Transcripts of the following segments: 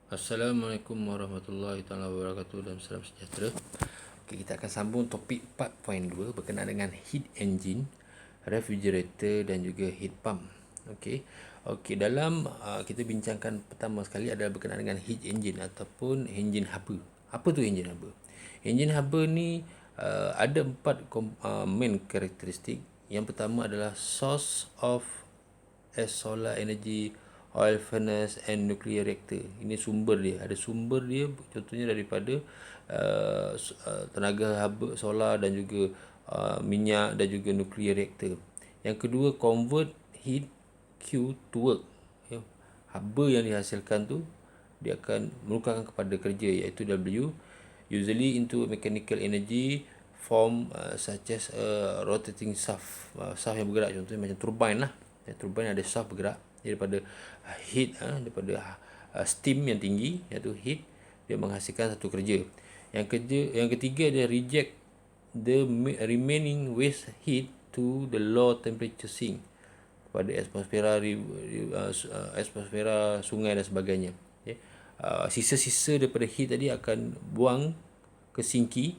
Assalamualaikum warahmatullahi taala wabarakatuh dan salam sejahtera. Okey, kita akan sambung topik 4.2 berkenaan dengan heat engine, refrigerator dan juga heat pump. Okey. Okey, dalam kita bincangkan pertama sekali adalah berkenaan dengan heat engine ataupun engine haba. Apa tu engine haba? Engine haba ni ada empat main karakteristik. Yang pertama adalah source of as solar energy, oil furnace and nuclear reactor. Ini sumber dia. Ada sumber dia contohnya daripada tenaga haba solar dan juga minyak dan juga nuclear reactor. Yang kedua, convert heat Q to work. Ya, haba yang dihasilkan tu dia akan menukarkan kepada kerja iaitu W, usually into mechanical energy form such as rotating shaft. Shaft yang bergerak contohnya macam turbine lah. Turbine ada shaft bergerak daripada heat, daripada steam yang tinggi iaitu heat, dia menghasilkan satu kerja. Yang ketiga dia reject the remaining waste heat to the low temperature sink kepada atmosfera sungai dan sebagainya. Okay. Sisa-sisa daripada heat tadi akan buang ke sinki.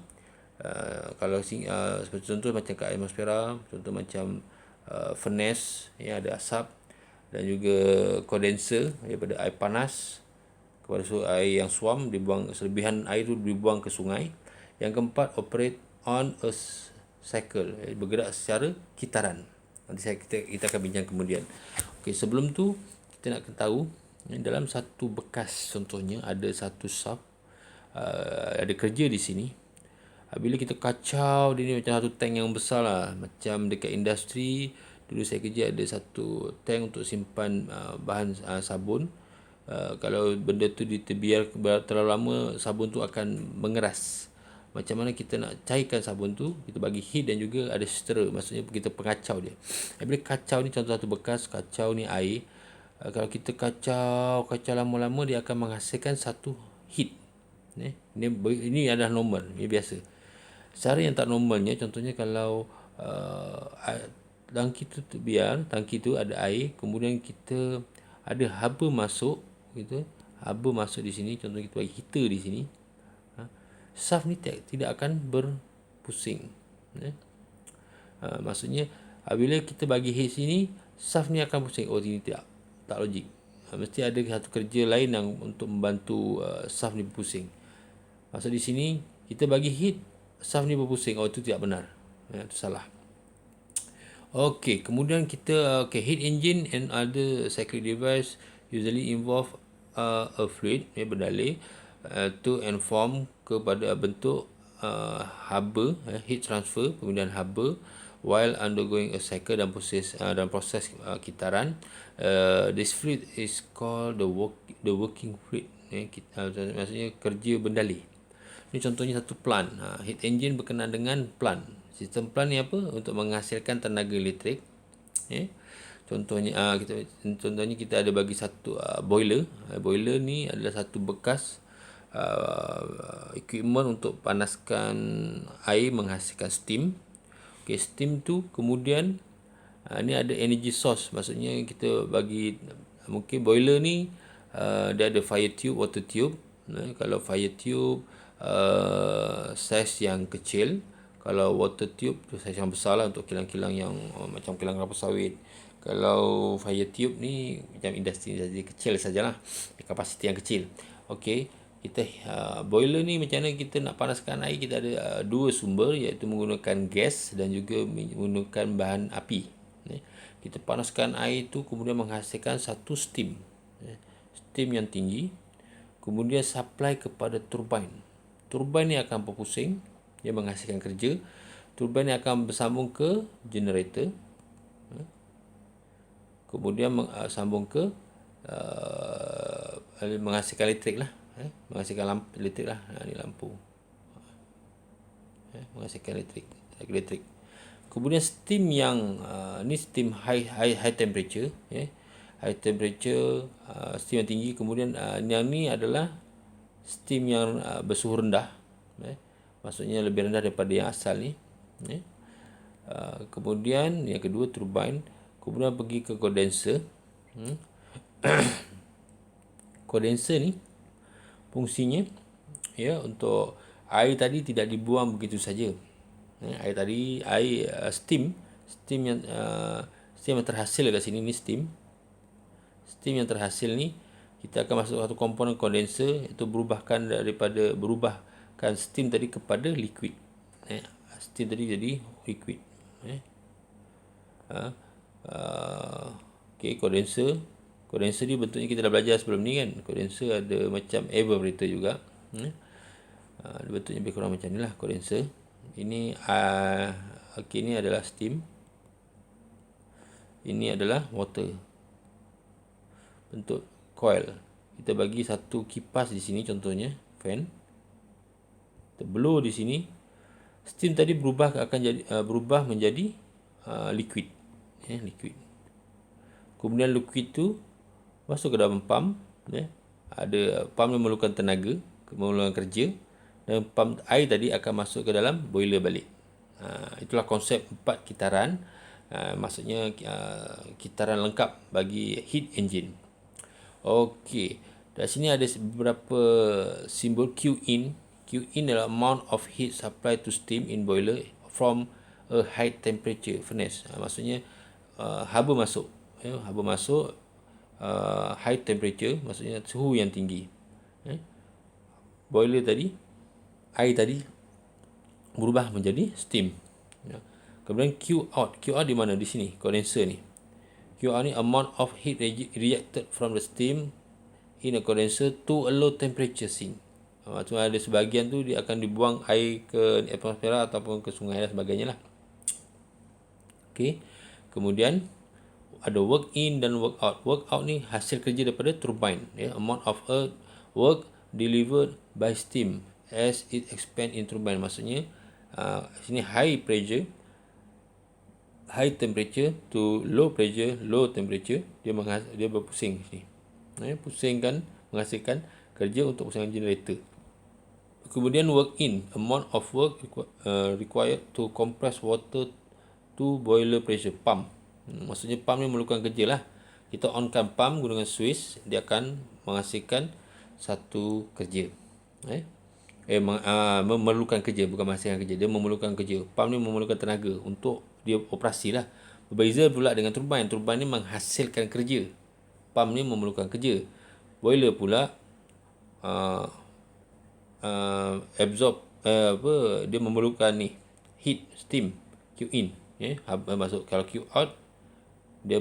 Kalau seperti contoh macam kat atmosfera, contoh macam furnace yang ada asap, dan juga kondenser daripada air panas kepada air yang suam, dibuang selebihan air itu dibuang ke sungai. Yang keempat, operate on a cycle, bergerak secara kitaran. Nanti kita akan bincang kemudian. Okey, sebelum tu kita nak tahu dalam satu bekas contohnya ada satu shaft, ada kerja di sini. Bila kita kacau dia ni macam satu tank yang besar lah. Macam dekat industri dulu saya kerja ada satu tank untuk simpan bahan sabun. Kalau benda tu diterbiar terlalu lama, sabun tu akan mengeras. Macam mana kita nak cairkan sabun tu, kita bagi heat dan juga ada stir, maksudnya kita pengacau dia. Bila kacau ni contoh satu bekas, kacau ni air. Kalau kita kacau lama-lama, dia akan menghasilkan satu heat. Ini adalah normal, ini biasa. Cara yang tak normalnya, contohnya kalau tangki tu biar, tangki tu ada air, kemudian kita ada haba masuk, gitu. Haba masuk di sini, contohnya kita bagi heater di sini. Shaft ni tidak akan berpusing. Maksudnya bila kita bagi heat sini, shaft ni akan pusing. Oh, ini tak logik. Mesti ada satu kerja lain yang untuk membantu shaft ni berpusing. Maksud di sini kita bagi heat, shaft ni berpusing. Oh, itu tidak benar. Itu salah. Okey, kemudian kita heat engine and other cyclic device usually involve a fluid, berdalih to and from kepada bentuk haba, heat transfer, kemudian haba while undergoing a cycle dan proses kitaran. This fluid is called the working fluid. Maksudnya kerja berdalih. Ini contohnya satu plant. Heat engine berkenaan dengan plant. Sistem plant ni apa? Untuk menghasilkan tenaga elektrik. Contohnya kita ada bagi satu boiler. Boiler ni adalah satu bekas equipment untuk panaskan air menghasilkan steam. Okay, steam tu kemudian ni ada energy source. Maksudnya kita bagi, mungkin boiler ni dia ada fire tube, water tube. Kalau fire tube saiz yang kecil, kalau water tube tu saiz yang besar lah untuk kilang-kilang yang macam kilang kelapa sawit. Kalau fire tube ni macam industri kecil sajalah, kapasiti yang kecil. Okey, kita boiler ni macam mana kita nak panaskan air, kita ada dua sumber, iaitu menggunakan gas dan juga menggunakan bahan api. Kita panaskan air tu kemudian menghasilkan satu steam. Steam yang tinggi, kemudian supply kepada turbine. Turbine ni akan berpusing, dia menghasilkan kerja. Turbine ni akan bersambung ke generator, kemudian sambung ke menghasilkan elektrik lah, menghasilkan elektrik lah. Ni lampu, menghasilkan elektrik. Kemudian steam yang ni steam high temperature, high temperature, steam yang tinggi. Kemudian yang ni adalah steam yang bersuhu rendah, maksudnya lebih rendah daripada yang asal ni. Kemudian yang kedua turbine, kemudian pergi ke condenser. Condenser ni fungsinya, ya, untuk air tadi tidak dibuang begitu saja. Air tadi, steam yang terhasil kat sini ni steam yang terhasil ni, kita akan masuk satu komponen kondenser, itu berubahkan steam tadi kepada liquid. Steam tadi jadi liquid. Okey, kondenser ni bentuknya kita dah belajar sebelum ni kan. Kondenser ada macam evaporator juga. Bentuknya lebih kurang macam ni lah kondenser. Ini okey, ni adalah steam. Ini adalah water. Bentuk coil. Kita bagi satu kipas di sini contohnya, fan. Kita blow di sini. Steam tadi berubah menjadi liquid. Liquid. Kemudian liquid tu masuk ke dalam pump. Ada pump yang memerlukan tenaga, memerlukan kerja, dan pump air tadi akan masuk ke dalam boiler balik. Itulah konsep 4 kitaran. Maksudnya kitaran lengkap bagi heat engine. Okey, dari sini ada beberapa simbol Q in. Q in adalah amount of heat supply to steam in boiler from a high temperature furnace. Maksudnya haba masuk, high temperature maksudnya suhu yang tinggi. Boiler tadi, air tadi berubah menjadi steam. Kemudian Q out di mana? Di sini, kondenser ni. Q out ni amount of heat rejected from the steam in a condenser to a low temperature sink. Cuma ada sebahagian tu dia akan dibuang air ke atmosfera ataupun ke sungai dan sebagainya lah. Okey. Kemudian ada work in dan work out. Work out ni hasil kerja daripada turbine, amount of work delivered by steam as it expand in turbine. Maksudnya sini high temperature to low temperature, dia berpusing sini. Pusingkan, menghasilkan kerja untuk pusingan generator. Kemudian work in, amount of work required to compress water to boiler pressure, pump. Maksudnya pump ni memerlukan kerja lah. Kita onkan pump guna switch, dia akan menghasilkan satu kerja. Memerlukan kerja, bukan menghasilkan kerja. Dia memerlukan kerja. Pump ni memerlukan tenaga untuk dia operasi lah. Berbeza pula dengan turbine. Turbine ni menghasilkan kerja. Pump ni memerlukan kerja. Boiler pula absorb dia memerlukan ni heat, steam, Q in, masuk. Kalau Q out dia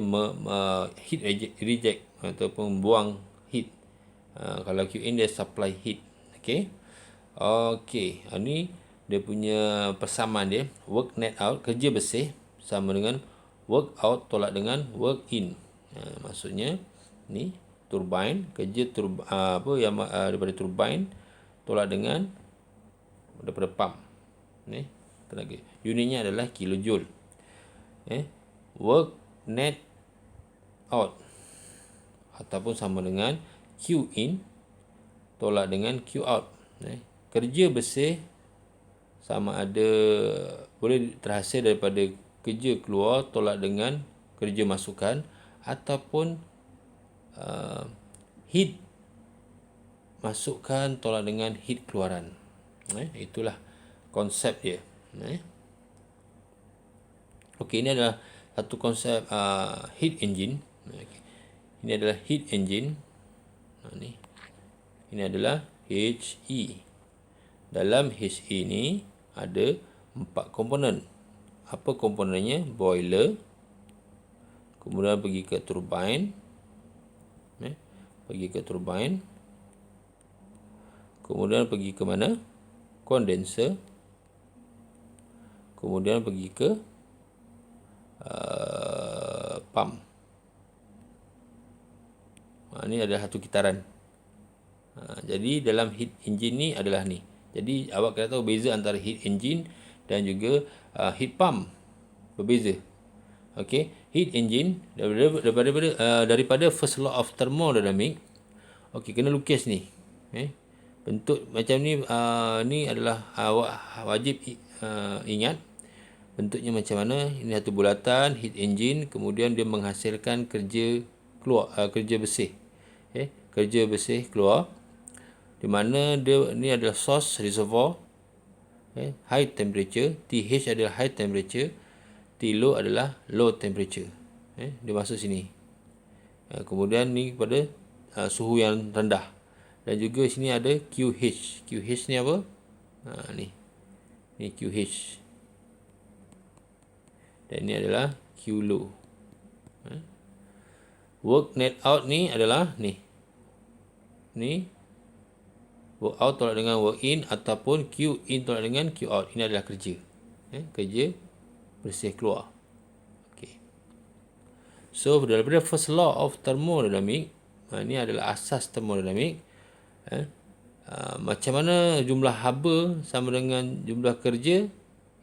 heat reject ataupun buang heat. Kalau Q in dia supply heat. Okey, ni dia punya persamaan dia. Work net out, kerja bersih, sama dengan work out tolak dengan work in. Maksudnya ni turbine, kerja daripada turbine tolak dengan daripada pump. Tenaga. Unitnya adalah kilojoule. Work net out ataupun sama dengan Q in tolak dengan Q out. Kerja bersih sama ada boleh terhasil daripada kerja keluar tolak dengan kerja masukkan, ataupun heat masukkan tolak dengan heat keluaran. Itulah konsep dia. Okey, ini adalah satu konsep heat engine. Ini adalah heat engine. Ini adalah HE. Dalam HE ni ada 4 komponen. Apa komponennya? Boiler, kemudian pergi ke turbine, kemudian pergi ke mana? Kondenser, kemudian pergi ke pump. Ini adalah satu kitaran. Jadi dalam heat engine ni adalah ni. Jadi awak kena tahu beza antara heat engine dan juga heat pump. Berbeza. Okey, heat engine daripada first law of thermodynamics. Okey, kena lukis ni. Bentuk macam ni, ni adalah awak wajib ingat bentuknya macam mana. Ini satu bulatan heat engine, kemudian dia menghasilkan kerja keluar, kerja bersih. Kerja bersih keluar. di mana dia ni adalah source reservoir, high temperature, TH adalah high temperature, T low adalah low temperature. Dia masuk sini. Kemudian ni pada suhu yang rendah. Dan juga sini ada QH. QH ni apa? Ni QH. Dan ini adalah Q low. Work net out ni adalah ni work out tolak dengan work in, ataupun Q in tolak dengan Q out. Ini adalah kerja. Kerja bersih keluar. Okay. So daripada first law of thermodynamic, ini adalah asas thermodynamic. Macam mana jumlah haba sama dengan jumlah kerja,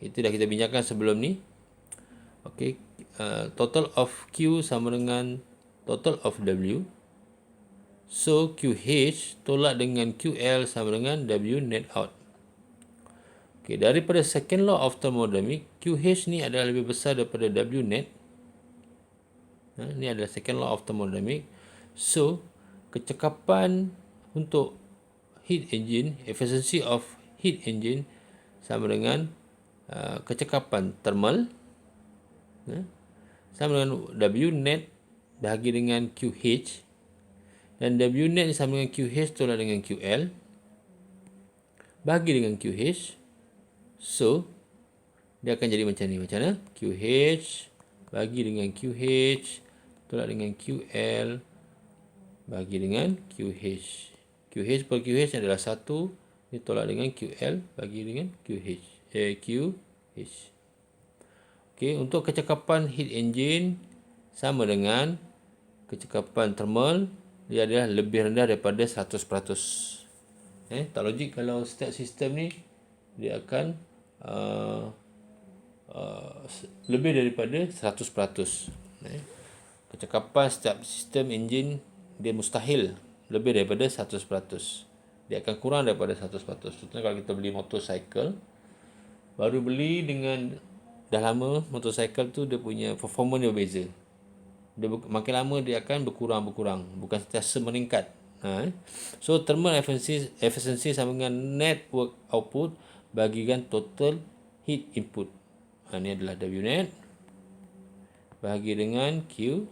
itu dah kita bincangkan sebelum ni. Okay. Total of Q sama dengan total of W. So QH tolak dengan QL sama dengan W net out. Okay, daripada second law of thermodynamic, QH ni adalah lebih besar daripada W net. Ini adalah second law of thermodynamic. So kecekapan untuk heat engine, efficiency of heat engine sama dengan kecekapan thermal sama dengan W net bahagi dengan QH. Dan W net ni sama dengan QH tolak dengan QL bahagi dengan QH. So dia akan jadi macam ni. Macam mana? QH bagi dengan QH tolak dengan QL bagi dengan QH. QH per QH adalah 1. Ini tolak dengan QL bagi dengan QH. QH. Okey, untuk kecekapan heat engine sama dengan kecekapan thermal, dia adalah lebih rendah daripada 100%. Tak logik kalau setiap sistem ni dia akan lebih daripada 100%. Kecekapan setiap sistem enjin dia mustahil lebih daripada 100%. Dia akan kurang daripada 100%. Contohnya kalau kita beli motorcycle, baru beli dengan dah lama, motorcycle tu dia punya performance dia berbeza. Dia makin lama dia akan berkurang, bukan sentiasa meningkat. So thermal efficiency sama dengan net work output bagikan total heat input. Ini adalah W net bahagi dengan Q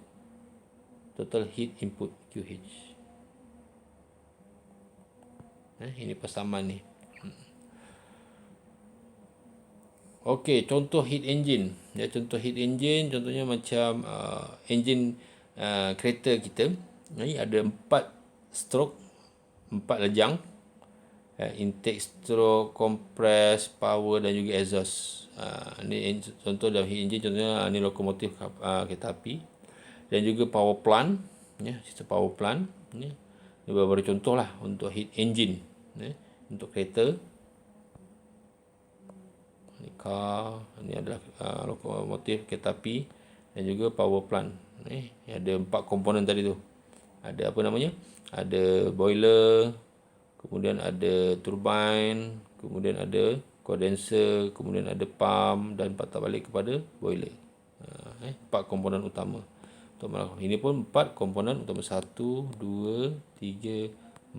total heat input QH. Ini persamaan ni. Okey, contoh heat engine. Contoh heat engine, contohnya macam enjin kereta kita. Ini ada 4 stroke, 4 lejang. Intake, stroke, compress, power dan juga exhaust. Ini contoh dalam heat engine. Contohnya ini lokomotif kereta api. Dan juga power plant. Sistem power plant. Ini beberapa contoh lah untuk heat engine. Untuk kereta. Ini car, ini adalah lokomotif kereta api dan juga power plant. Ada 4 komponen tadi tu. Ada apa namanya? Ada boiler, kemudian ada turbine, kemudian ada condenser, kemudian ada pump dan patah balik kepada boiler. 4 komponen utama. Ini pun 4 komponen utama. 1, 2, 3,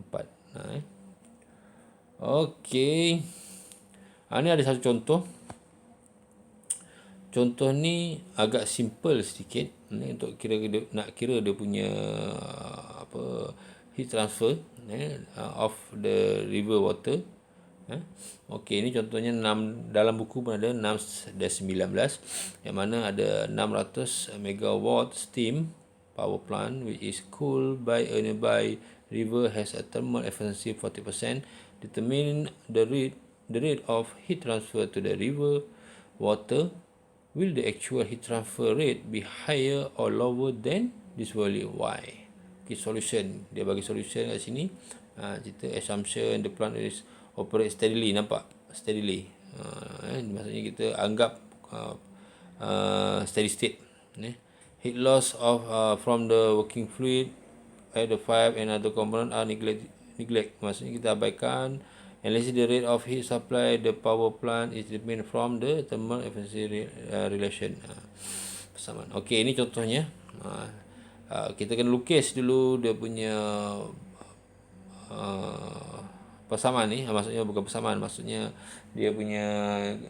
4. Okey. Ini ada satu contoh. Contoh ni agak simple sedikit. Untuk nak kira dia punya heat transfer of the river water. Okey, ini contohnya dalam buku pun ada 6-19 yang mana ada 600 megawatt steam power plant which is cooled by a nearby river has a thermal efficiency 40%. Determine the rate of heat transfer to the river water. Will the actual heat transfer rate be higher or lower than this value? Why? Okay, solution. Dia bagi solution kat sini. Cerita assumption the plant is operate steadily. Nampak? Steadily. Maksudnya kita anggap steady state. Heat loss of from the working fluid at the pipe and other component are neglect. Maksudnya kita abaikan. Unless the rate of heat supply the power plant is depend from the thermal efficiency relation. Persamaan. Okey, ini contohnya. Kita kena lukis dulu dia punya persamaan ni, maksudnya bukan persamaan, maksudnya dia punya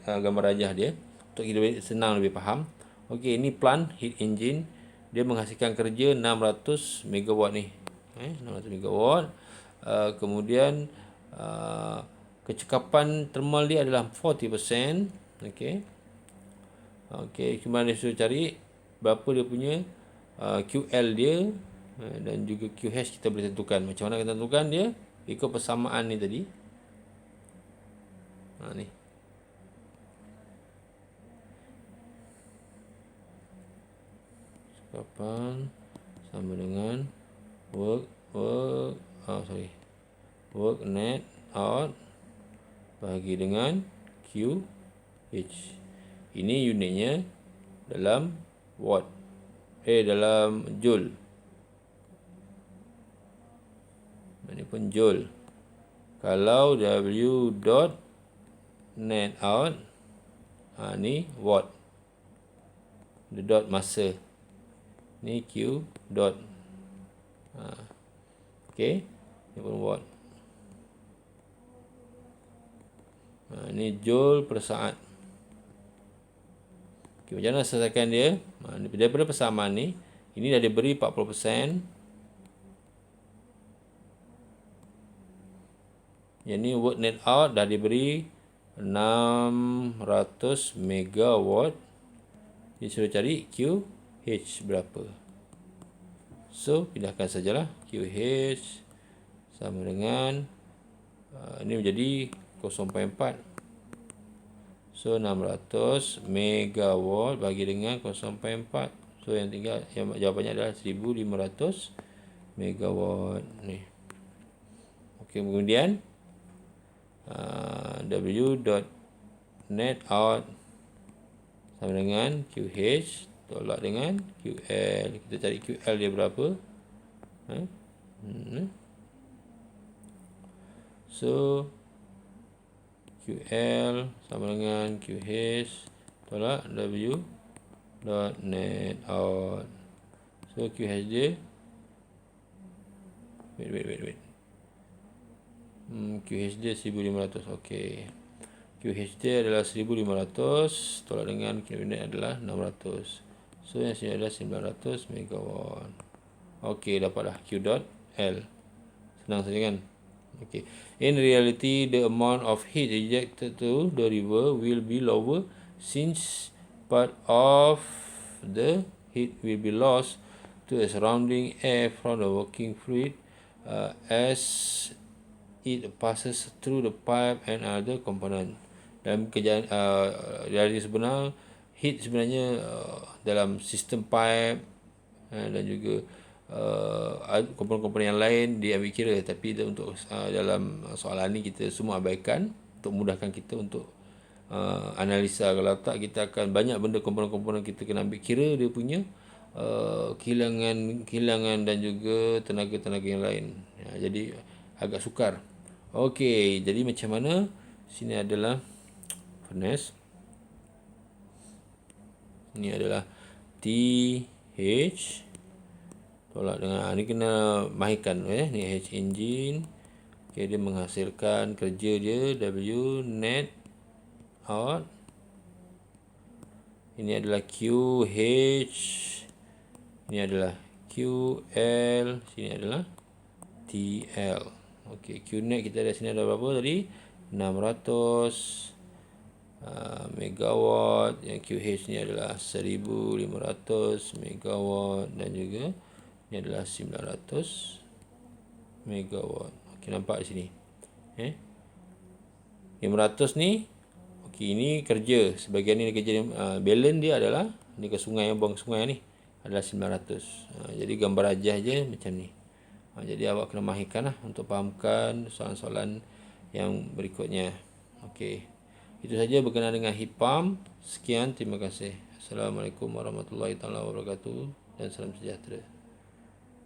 gambar rajah dia untuk lebih senang lebih faham. Okey, ini plant heat engine, dia menghasilkan kerja 600 megawatt ni. 600 megawatt. Kemudian kecekapan thermal dia adalah 40%. Okey. Okey, cuma dia suruh cari berapa dia punya QL dia dan juga QH kita boleh tentukan. Macam mana kita tentukan dia? Ikut persamaan ni tadi. Ni. Kecekapan sama dengan work net out bahagi dengan QH. Ini unitnya dalam watt. Dalam joule. Ini pun joule. Kalau W dot net out, ni watt. The dot masa. Ni Q dot. Okey. Ini pun watt. Ini joule per saat. Okay, macam mana selesaikan dia? Daripada persamaan ni, ini dah diberi 40%. Yang ni work net out dah diberi 600 megawatt. Dia suruh cari QH berapa. So, pindahkan sajalah. QH sama dengan ini menjadi 0.4. So 600 megawatt bagi dengan 0.4. So yang tinggal, yang jawapannya adalah 1500 megawatt ni. Okey, kemudian W dot net out sama dengan QH tolak dengan QL. Kita cari QL dia berapa? So QL sama dengan QH tolak W dot net out. So QH dia wait. QH dia 1500. Okey. QH dia adalah 1500 tolak dengan QNet adalah 600. So yang sini adalah 900 megawatt. Okey, dapatlah Q dot L. Senang saja kan? Okay. In reality, the amount of heat ejected to the river will be lower since part of the heat will be lost to the surrounding air from the working fluid as it passes through the pipe and other component. Dalam kejadian dari sebenar, heat sebenarnya dalam sistem pipe dan juga komponen-komponen yang lain diambil kira, tapi untuk dalam soalan ni kita semua abaikan untuk mudahkan kita untuk analisa. Kalau tak, kita akan banyak benda komponen-komponen kita kena ambil kira dia punya kehilangan dan juga tenaga-tenaga yang lain. Jadi agak sukar. Okey, jadi macam mana? Sini adalah furnace. Ini adalah TH tolak dengan ni kena mahirkan ni H engine. Okey, dia menghasilkan kerja dia W net out. Ini adalah QH. Ini adalah QL. Sini adalah TL. Okey, Q net kita ada sini ada berapa tadi? 600 megawatt. Yang QH ni adalah 1500 megawatt dan juga ini adalah 900 megawatt. Okey, nampak di sini. 500 ni, okey, ini kerja. Sebahagian ni kerja balance dia adalah ni ke sungai, buang sungai ni adalah 900. Jadi gambar rajah je macam ni. Jadi awak kena mahirkan lah untuk fahamkan soalan-soalan yang berikutnya. Okey. Itu saja berkenaan dengan heat pump. Sekian, terima kasih. Assalamualaikum warahmatullahi wabarakatuh dan salam sejahtera.